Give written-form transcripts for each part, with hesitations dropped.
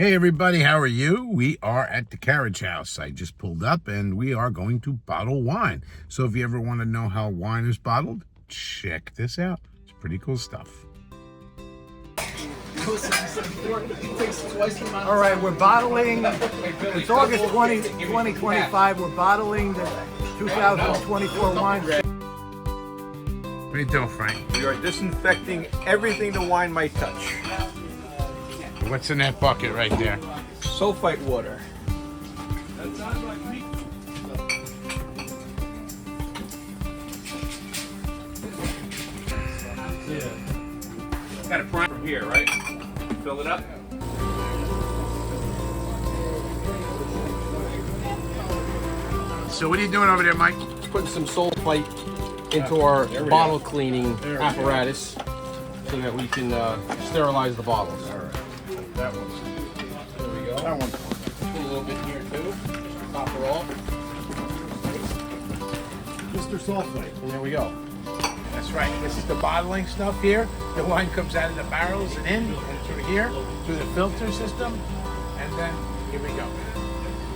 Hey everybody, how are you? We are at the Carriage House. I just pulled up and we are going to bottle wine. So if you ever want to know how wine is bottled, check this out. It's pretty cool stuff. All right, we're bottling. It's August 20, 2025. We're bottling the 2024 wine. What are you doing, Frank? We are disinfecting everything the wine might touch. What's in that bucket right there? Sulfite water. Got a prime from here, right? Fill it up. So what are you doing over there, Mike? Putting some sulfite into our bottle cleaning apparatus so that we can sterilize the bottles. All right. That one's. There we go. That one's. Put a little bit here too. Top her off. Mr. Sulfite. And there we go. That's right. This is the bottling stuff here. The wine comes out of the barrels and in and through here, through the filter system, and then here we go.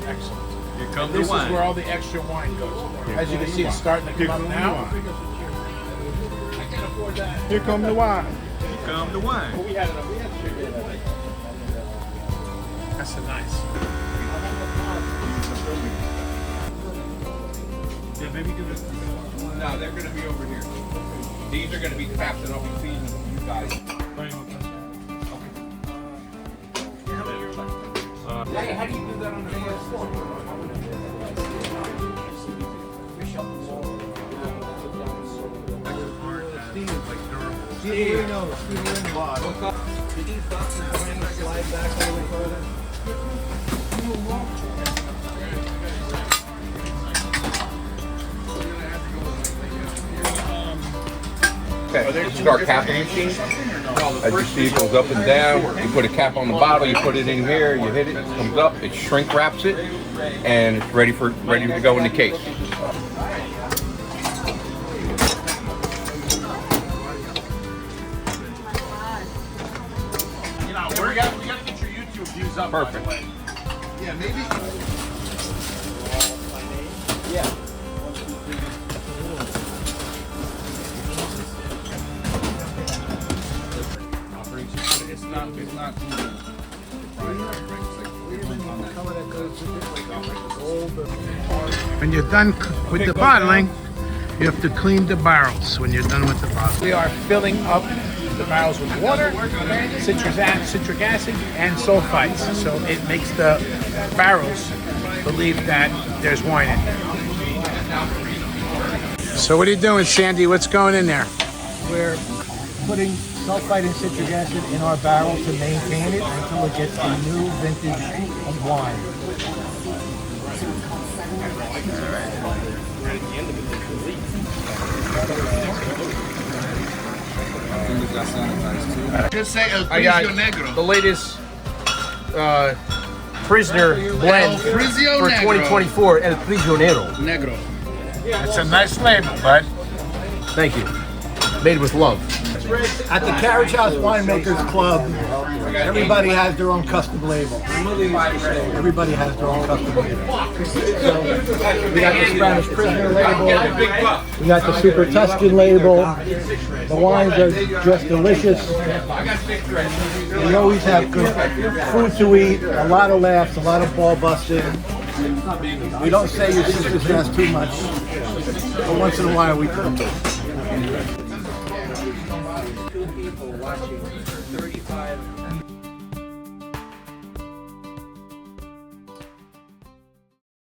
Excellent. Here comes This is where all the extra wine goes. As you can see, it's starting to come up now. I can afford that. Here come the wine. Here come the wine. That's a nice. Yeah, maybe give it. No, they're going to be over here. These are going to be tapped and I'll be feeding you guys. Hey, how do you do that on the first floor? Slide back a little further. Okay, this is our capping machine. As you see, it goes up and down. You put a cap on the bottle, you put it in here, you hit it, it comes up, it shrink wraps it, and it's ready to go in the case. We got to get your YouTube views up. Perfect. Yeah, maybe. Yeah. It's not When you're done with the bottling, you have to clean the barrels when you're done with the bottle. We are filling up the barrels with water, citric acid, and sulfites. So it makes the barrels believe that there's wine in there. So what are you doing, Sandy? What's going in there? We're putting sulfite and citric acid in our barrel to maintain it until it gets a new vintage of wine. Just say El I got Frisio Negro. the latest Prisoner blend for Frisio Negro. 2024, El Prisionero. Negro. It's a nice label, bud. Thank you. Made with love. At the Carriage House Winemaking Club, everybody has their own custom label. Everybody has their own custom label. So we got the Spanish Prisoner label. We got the Super Tuscan label. The wines are just delicious. We always have good food to eat, a lot of laughs, a lot of ball busting. We don't say your sisters has too much, but once in a while we cook. Two people watching 35